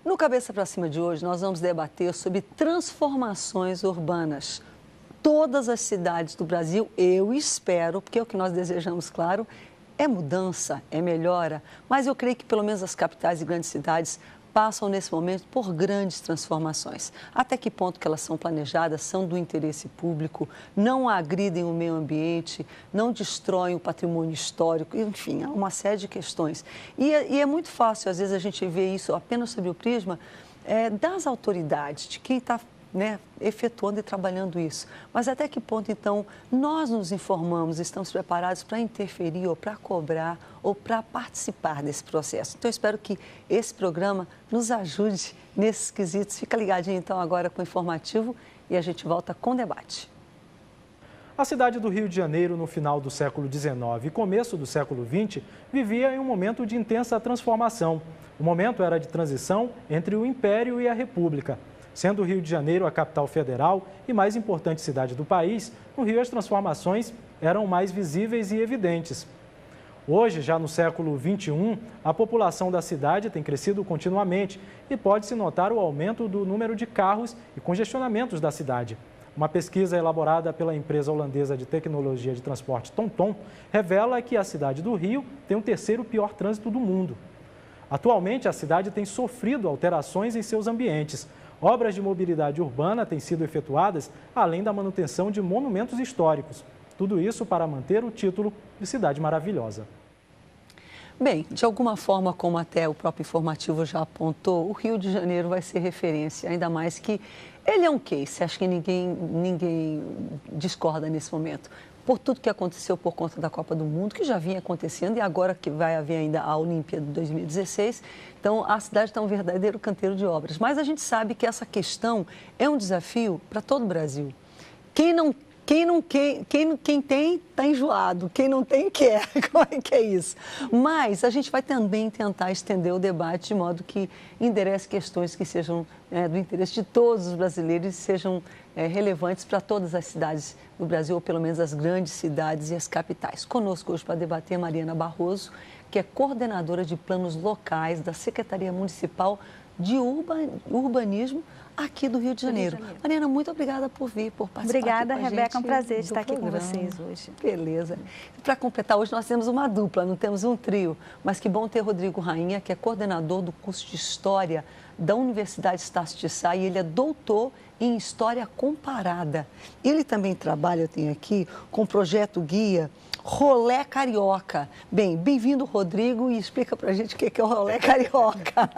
No Cabeça para Cima de hoje, nós vamos debater sobre transformações urbanas. Todas as cidades do Brasil, eu espero, porque é o que nós desejamos, claro, é mudança, é melhora, mas eu creio que pelo menos as capitais e grandes cidades passam nesse momento por grandes transformações. Até que ponto que elas são planejadas, são do interesse público, não agridem o meio ambiente, não destroem o patrimônio histórico, enfim, há uma série de questões. E é muito fácil, às vezes, a gente ver isso apenas sob o prisma das autoridades, de quem está efetuando e trabalhando isso. Mas até que ponto, então, nós nos informamos, estamos preparados para interferir ou para cobrar ou para participar desse processo? Então, eu espero que esse programa nos ajude nesses quesitos. Fica ligadinho, então, agora com o informativo e a gente volta com o debate. A cidade do Rio de Janeiro, no final do século XIX e começo do século XX, vivia em um momento de intensa transformação. O momento era de transição entre o Império e a República. Sendo o Rio de Janeiro a capital federal e mais importante cidade do país, no Rio as transformações eram mais visíveis e evidentes. Hoje, já no século XXI, a população da cidade tem crescido continuamente e pode-se notar o aumento do número de carros e congestionamentos da cidade. Uma pesquisa elaborada pela empresa holandesa de tecnologia de transporte TomTom revela que a cidade do Rio tem o terceiro pior trânsito do mundo. Atualmente, a cidade tem sofrido alterações em seus ambientes. Obras de mobilidade urbana têm sido efetuadas, além da manutenção de monumentos históricos. Tudo isso para manter o título de cidade maravilhosa. Bem, de alguma forma, como até o próprio informativo já apontou, o Rio de Janeiro vai ser referência, ainda mais que ele é um case, acho que ninguém discorda nesse momento. Por tudo que aconteceu por conta da Copa do Mundo, que já vinha acontecendo e agora que vai haver ainda a Olimpíada de 2016. Então, a cidade está um verdadeiro canteiro de obras. Mas a gente sabe que essa questão é um desafio para todo o Brasil. Quem tem, está enjoado. Quem não tem, quer. Como é que é isso? Mas a gente vai também tentar estender o debate de modo que enderece questões que sejam do interesse de todos os brasileiros e sejam relevantes para todas as cidades do Brasil, ou pelo menos as grandes cidades e as capitais. Conosco hoje para debater Mariana Barroso, que é coordenadora de planos locais da Secretaria Municipal de Urbanismo aqui do Rio de Janeiro. Mariana, muito obrigada por vir, por participar. Obrigada, Rebeca. É um prazer estar aqui com vocês hoje. Beleza. Para completar, hoje nós temos uma dupla, não temos um trio, mas que bom ter Rodrigo Rainha, que é coordenador do curso de História da Universidade Estácio de Sá, e ele é doutor em História Comparada. Ele também trabalha, eu tenho aqui, com o projeto guia Rolê Carioca. Bem-vindo, Rodrigo, e explica pra gente o que é o Rolê Carioca.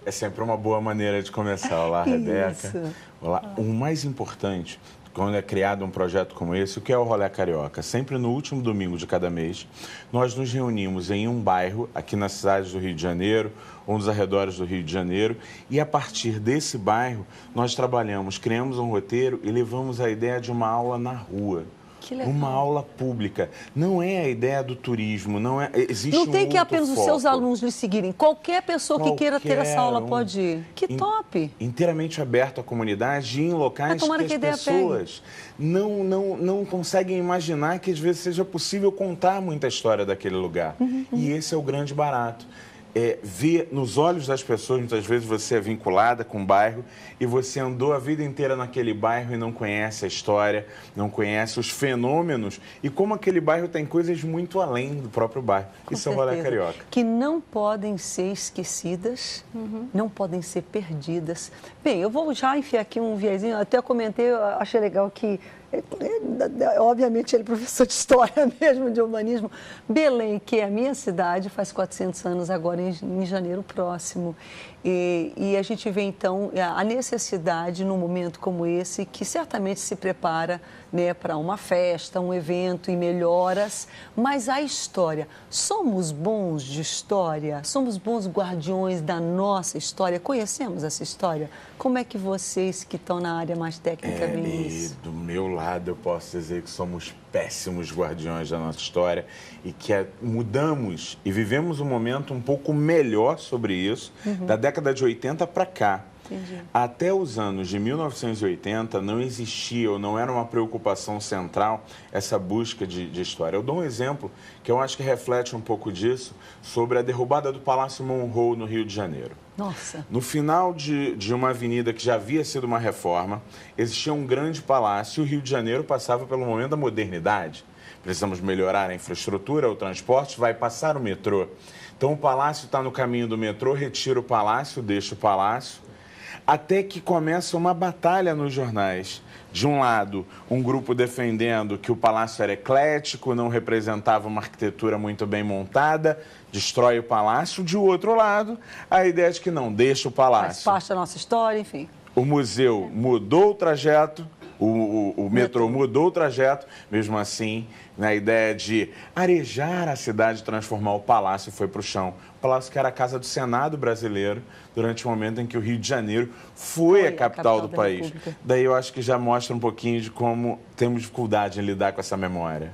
É sempre uma boa maneira de começar. Olá, Rebeca. Isso. Olá. O mais importante, quando é criado um projeto como esse, o que é o Rolê Carioca? Sempre no último domingo de cada mês, nós nos reunimos em um bairro, aqui na cidade do Rio de Janeiro, ou nos arredores do Rio de Janeiro, e a partir desse bairro, nós trabalhamos, criamos um roteiro e levamos a ideia de uma aula na rua. Uma aula pública. Não é a ideia do turismo, não tem que apenas os seus alunos lhe seguirem. Qualquer pessoa que queira ter essa aula pode ir. Que top! Inteiramente aberto à comunidade e em locais que as pessoas não conseguem imaginar que às vezes seja possível contar muita história daquele lugar. E esse é o grande barato. Ver nos olhos das pessoas, muitas vezes você é vinculada com o bairro e você andou a vida inteira naquele bairro e não conhece a história, não conhece os fenômenos e como aquele bairro tem coisas muito além do próprio bairro. Isso é o Rolê Carioca. Que não podem ser esquecidas, não podem ser perdidas. Bem, eu vou já enfiar aqui um viezinho, até comentei, eu achei legal que obviamente ele é professor de história mesmo, de urbanismo. Belém, que é a minha cidade, faz 400 anos agora em janeiro próximo. E a gente vê então a necessidade num momento como esse, que certamente se prepara para uma festa, um evento e melhoras, mas a história. Somos bons de história? Somos bons guardiões da nossa história? Conhecemos essa história? Como é que vocês que estão na área mais técnica veem isso? Do meu lado, eu posso dizer que somos péssimos guardiões da nossa história e que mudamos e vivemos um momento um pouco melhor sobre isso, da década de 80 para cá. Entendi. Até os anos de 1980 não existia ou não era uma preocupação central essa busca de história. Eu dou um exemplo que eu acho que reflete um pouco disso sobre a derrubada do Palácio Monroe no Rio de Janeiro. Nossa. No final de uma avenida que já havia sido uma reforma, existia um grande palácio e o Rio de Janeiro passava pelo momento da modernidade. Precisamos melhorar a infraestrutura, o transporte, vai passar o metrô. Então o palácio está no caminho do metrô, retira o palácio, deixa o palácio, até que começa uma batalha nos jornais. De um lado, um grupo defendendo que o palácio era eclético, não representava uma arquitetura muito bem montada, destrói o palácio. De outro lado, a ideia de que não, deixa o palácio. Faz parte da nossa história, enfim. O museu mudou o trajeto, o metrô mudou o trajeto, mesmo assim, na ideia de arejar a cidade, transformar o palácio, foi para o chão. O palácio que era a casa do Senado brasileiro, durante o momento em que o Rio de Janeiro foi a capital do país. República. Daí eu acho que já mostra um pouquinho de como temos dificuldade em lidar com essa memória.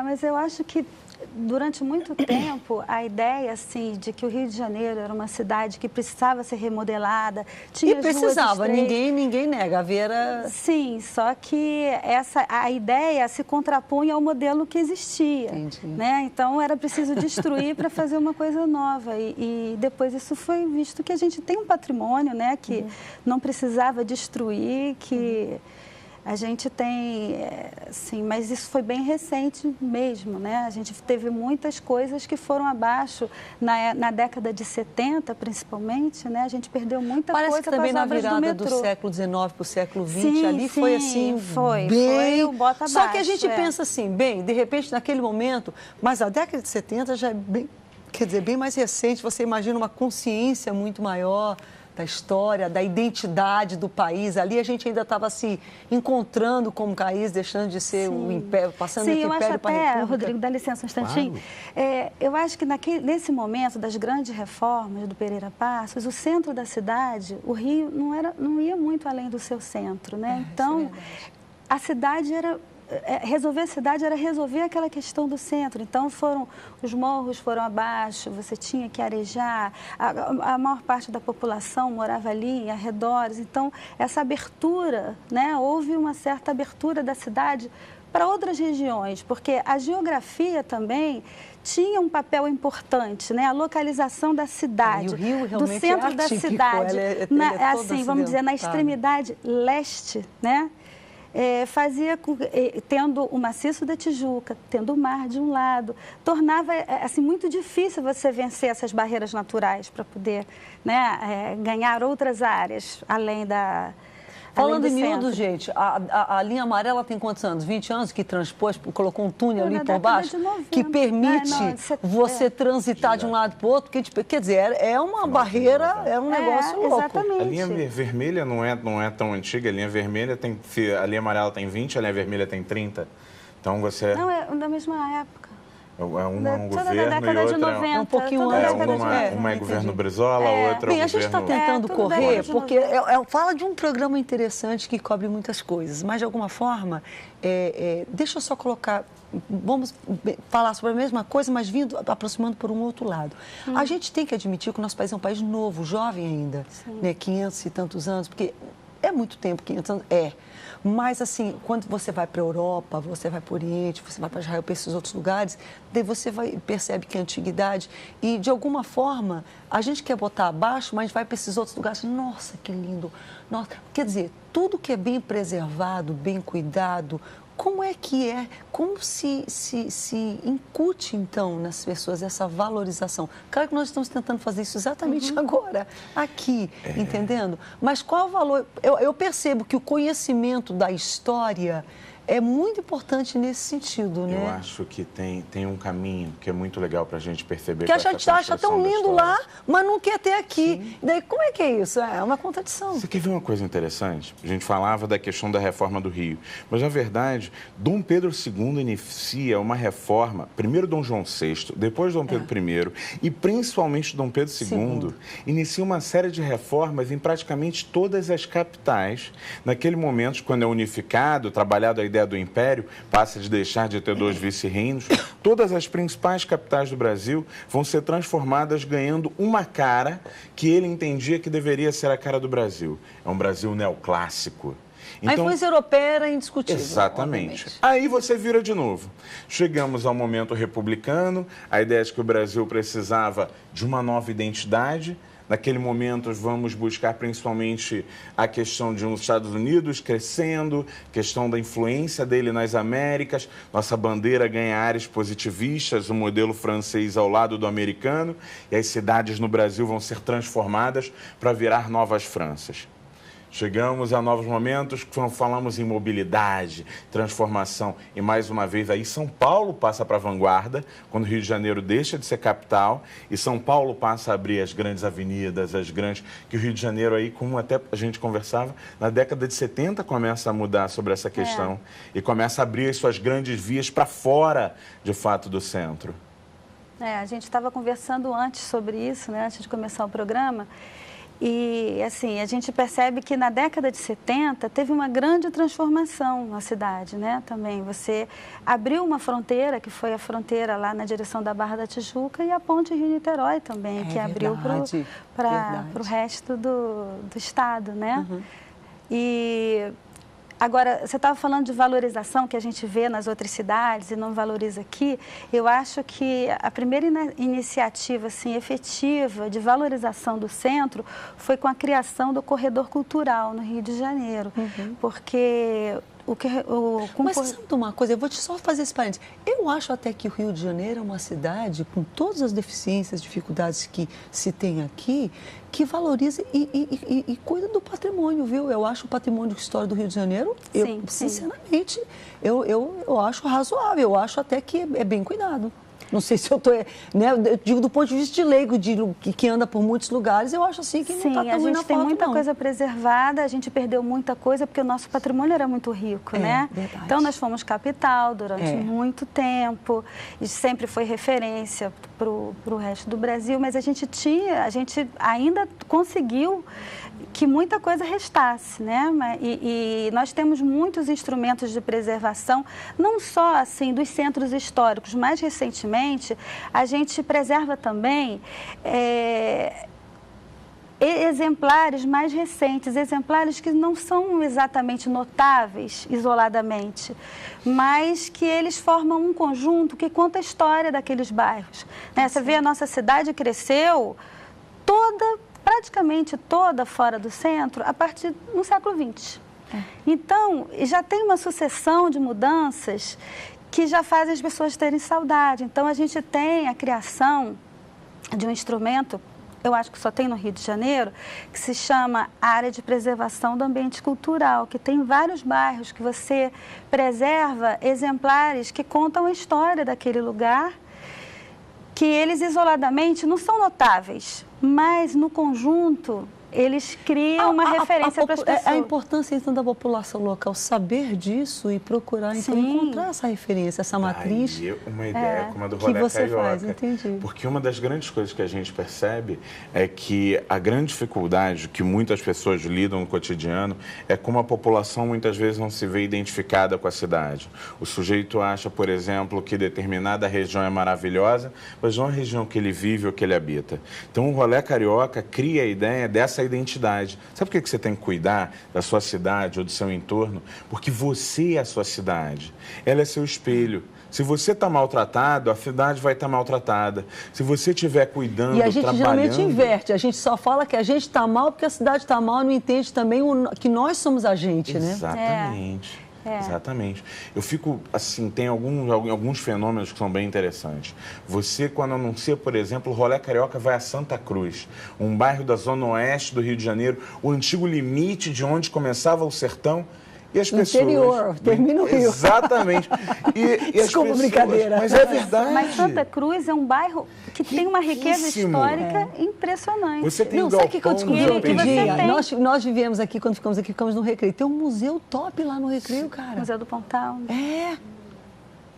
Mas eu acho que durante muito tempo, a ideia, assim, de que o Rio de Janeiro era uma cidade que precisava ser remodelada, tinha e precisava, ninguém nega, a Vera... Sim, só que a ideia se contrapunha ao modelo que existia. Né? Então, era preciso destruir para fazer uma coisa nova. E depois isso foi visto que a gente tem um patrimônio, né, que não precisava destruir, que... A gente tem, sim, mas isso foi bem recente mesmo, né? A gente teve muitas coisas que foram abaixo na década de 70, principalmente, né? A gente perdeu muita coisa que também na virada do século XIX para o século XX, ali foi assim, foi o bota abaixo. Só que a gente pensa assim, bem, de repente, naquele momento, mas a década de 70 já é bem, quer dizer, bem mais recente, você imagina uma consciência muito maior da história, da identidade do país. Ali a gente ainda estava se encontrando como país, deixando de ser o império, passando do império para a República. Rodrigo, dá licença um instantinho. Claro. Eu acho que nesse momento das grandes reformas do Pereira Passos, o centro da cidade, o Rio, não ia muito além do seu centro, né? Então, a cidade era... resolver a cidade era resolver aquela questão do centro. Então, os morros foram abaixo, você tinha que arejar, a maior parte da população morava ali, em arredores. Então, essa abertura, né, houve uma certa abertura da cidade para outras regiões, porque a geografia também tinha um papel importante, né? A localização da cidade, do centro da cidade, assim, vamos dizer, na extremidade leste, né? Fazia, tendo o maciço da Tijuca, tendo o mar de um lado, tornava assim, muito difícil você vencer essas barreiras naturais para poder, né, ganhar outras áreas, além da... Falando em miúdos, gente, a linha amarela tem quantos anos? 20 anos que transpôs, colocou um túnel ali por baixo, 90, que permite você transitar de um lado para o outro, quer dizer, é uma barreira, é um negócio louco. Exatamente. A linha vermelha não é tão antiga, a linha vermelha a linha amarela tem 20, a linha vermelha tem 30, então você... Não, é da mesma época. Um governo e outra... um pouquinho antes. Uma é governo Brizola, outra Bem, é a gente está tentando correr, porque fala de um programa interessante que cobre muitas coisas, mas de alguma forma, deixa eu só colocar, vamos falar sobre a mesma coisa, mas aproximando por um outro lado. A gente tem que admitir que o nosso país é um país novo, jovem ainda, né, 500 e tantos anos, porque é muito tempo, 500 anos, Mas, assim, quando você vai para a Europa, você vai para o Oriente, você vai para Israel, para esses outros lugares, daí você percebe que é antiguidade e, de alguma forma, a gente quer botar abaixo, mas vai para esses outros lugares. Nossa, que lindo! Nossa. Quer dizer, tudo que é bem preservado, bem cuidado, como se incute, então, nas pessoas essa valorização? Claro que nós estamos tentando fazer isso exatamente agora, aqui, entendendo? Mas qual o valor? Eu percebo que o conhecimento da história é muito importante nesse sentido, né? Eu acho que tem um caminho que é muito legal para a gente perceber. Que a gente acha tão lindo lá, mas não quer ter aqui. Sim. Daí, como é que é isso? É uma contradição. Você quer ver uma coisa interessante? A gente falava da questão da reforma do Rio, mas, na verdade, Dom Pedro II inicia uma reforma, primeiro Dom João VI, depois Dom Pedro I e, principalmente, Dom Pedro II, inicia uma série de reformas em praticamente todas as capitais. Naquele momento, quando é unificado, trabalhado a ideia do império, passa de deixar de ter 2 vice-reinos, todas as principais capitais do Brasil vão ser transformadas ganhando uma cara que ele entendia que deveria ser a cara do Brasil. É um Brasil neoclássico. A influência europeia era indiscutível. Exatamente. Obviamente. Aí você vira de novo. Chegamos ao momento republicano, a ideia de que o Brasil precisava de uma nova identidade. Naquele momento, vamos buscar principalmente a questão de os Estados Unidos crescendo, questão da influência dele nas Américas. Nossa bandeira ganha áreas positivistas, o modelo francês ao lado do americano, e as cidades no Brasil vão ser transformadas para virar novas Franças. Chegamos a novos momentos, falamos em mobilidade, transformação. E, mais uma vez, aí São Paulo passa para a vanguarda, quando o Rio de Janeiro deixa de ser capital, e São Paulo passa a abrir as grandes avenidas, que o Rio de Janeiro, aí, como até a gente conversava, na década de 70 começa a mudar sobre essa questão. E começa a abrir as suas grandes vias para fora, de fato, do centro. A gente estava conversando antes sobre isso, né, antes de começar o programa. E, assim, a gente percebe que na década de 70 teve uma grande transformação na cidade, né, também. Você abriu uma fronteira, que foi a fronteira lá na direção da Barra da Tijuca, e a ponte Rio-Niterói também, que abriu para o resto do estado, né? Uhum. E... Agora, você estava falando de valorização que a gente vê nas outras cidades e não valoriza aqui. Eu acho que a primeira iniciativa assim, efetiva de valorização do centro foi com a criação do Corredor Cultural no Rio de Janeiro. Uhum. Porque... Mas sabe de uma coisa, eu vou só fazer esse parênteses. Eu acho até que o Rio de Janeiro é uma cidade, com todas as deficiências, dificuldades que se tem aqui, que valoriza e cuida do patrimônio, viu? Eu acho o patrimônio histórico do Rio de Janeiro, sinceramente, eu acho razoável, eu acho até que é bem cuidado. Não sei se eu estou... Né, eu digo do ponto de vista de leigo, que anda por muitos lugares, eu acho assim que não está tão ruim na foto, a gente tem muita coisa preservada, a gente perdeu muita coisa porque o nosso patrimônio era muito rico, né? Verdade. Então, nós fomos capital durante muito tempo, e sempre foi referência para o resto do Brasil, mas a gente ainda conseguiu que muita coisa restasse, né? E nós temos muitos instrumentos de preservação, não só assim dos centros históricos, mais recentemente a gente preserva também exemplares mais recentes, exemplares que não são exatamente notáveis isoladamente, mas que eles formam um conjunto que conta a história daqueles bairros, né? Você vê, a nossa cidade cresceu praticamente toda fora do centro a partir do século XX. Então, já tem uma sucessão de mudanças que já fazem as pessoas terem saudade. Então, a gente tem a criação de um instrumento, eu acho que só tem no Rio de Janeiro, que se chama Área de Preservação do Ambiente Cultural, que tem vários bairros que você preserva exemplares que contam a história daquele lugar, que eles isoladamente não são notáveis, mas no conjunto eles criam uma referência para as pessoas. A importância, então, da população local saber disso e procurar, então, encontrar essa referência, essa matriz. Aí, uma ideia como a do Rolê que você Carioca. Faz, entendi. Porque uma das grandes coisas que a gente percebe é que a grande dificuldade que muitas pessoas lidam no cotidiano é como a população muitas vezes não se vê identificada com a cidade. O sujeito acha, por exemplo, que determinada região é maravilhosa, mas não é a região que ele vive ou que ele habita. Então, o Rolê Carioca cria a ideia dessa identidade. Sabe por que você tem que cuidar da sua cidade ou do seu entorno? Porque você é a sua cidade. Ela é seu espelho. Se você está maltratado, a cidade vai estar maltratada. Se você estiver cuidando, trabalhando... E a gente geralmente inverte. A gente só fala que a gente está mal porque a cidade está mal, não entende também que nós somos a gente, né? Exatamente. Exatamente. Eu fico, assim, tem alguns fenômenos que são bem interessantes. Você, quando anuncia, por exemplo, o Rolê Carioca vai a Santa Cruz, um bairro da zona oeste do Rio de Janeiro, o antigo limite de onde começava o sertão, e as pessoas... Interior, termina o Rio. Exatamente. E desculpa, brincadeira. Mas é verdade. Mas Santa Cruz é um bairro que tem uma riqueza histórica impressionante. Você tem sabe o que eu descobri outro dia? Nós vivemos aqui, quando ficamos aqui, ficamos no Recreio. Tem um museu top lá no Recreio, cara. Museu do Pontal.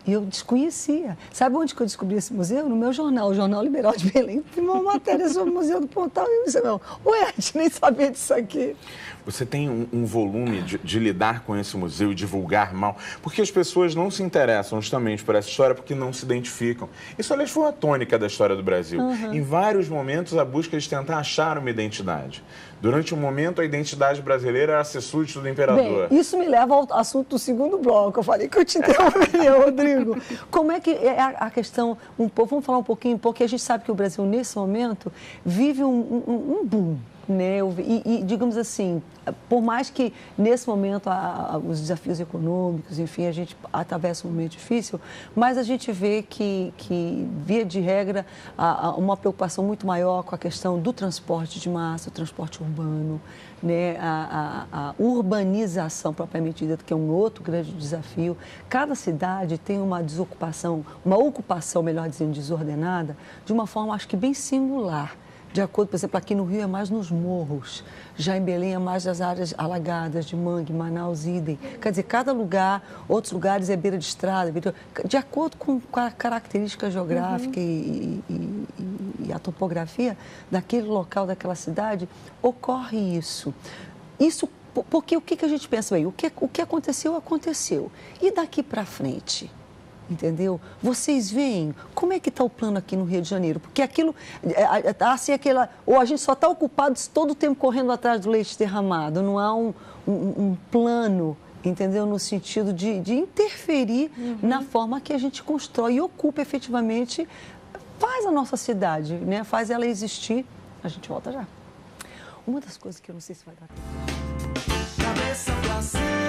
E eu desconhecia. Sabe onde que eu descobri esse museu? No meu jornal, o Jornal Liberal de Belém. Tem uma matéria sobre o Museu do Pontal. E eu disse, não, ué, a gente nem sabia disso aqui. Você tem um volume de lidar com esse museu e divulgar mal, porque as pessoas não se interessam justamente por essa história porque não se identificam. Isso, aliás, foi uma tônica da história do Brasil. Em vários momentos, a busca de tentar achar uma identidade. Durante um momento, a identidade brasileira era ser súdito do imperador. Bem, isso me leva ao assunto do segundo bloco. Eu falei que eu te interrompi, Rodrigo. Como é que é a questão, vamos falar um pouquinho, porque a gente sabe que o Brasil, nesse momento, vive um boom. Né? E, digamos assim, por mais que nesse momento os desafios econômicos, enfim, a gente atravessa um momento difícil, mas a gente vê que via de regra, há uma preocupação muito maior com a questão do transporte de massa, o transporte urbano, né? A urbanização propriamente dita, que é um outro grande desafio. Cada cidade tem uma ocupação, melhor dizendo, desordenada, de uma forma, acho que bem singular. De acordo, por exemplo, aqui no Rio é mais nos morros, já em Belém é mais nas áreas alagadas de Mangue, Manaus, idem. Quer dizer, cada lugar, outros lugares é beira de estrada, de acordo com a característica geográfica e a topografia daquele local, daquela cidade, ocorre isso. Isso porque o que a gente pensa aí? O que aconteceu, aconteceu. E daqui para frente? Entendeu? Vocês veem como é que está o plano aqui no Rio de Janeiro? Porque aquilo, assim, ou a gente só está ocupado todo o tempo correndo atrás do leite derramado, não há um plano, entendeu? No sentido de interferir na forma que a gente constrói e ocupa efetivamente, faz a nossa cidade, né? Faz ela existir. A gente volta já. Uma das coisas que eu não sei se vai dar tempo. Cabeça pra cima.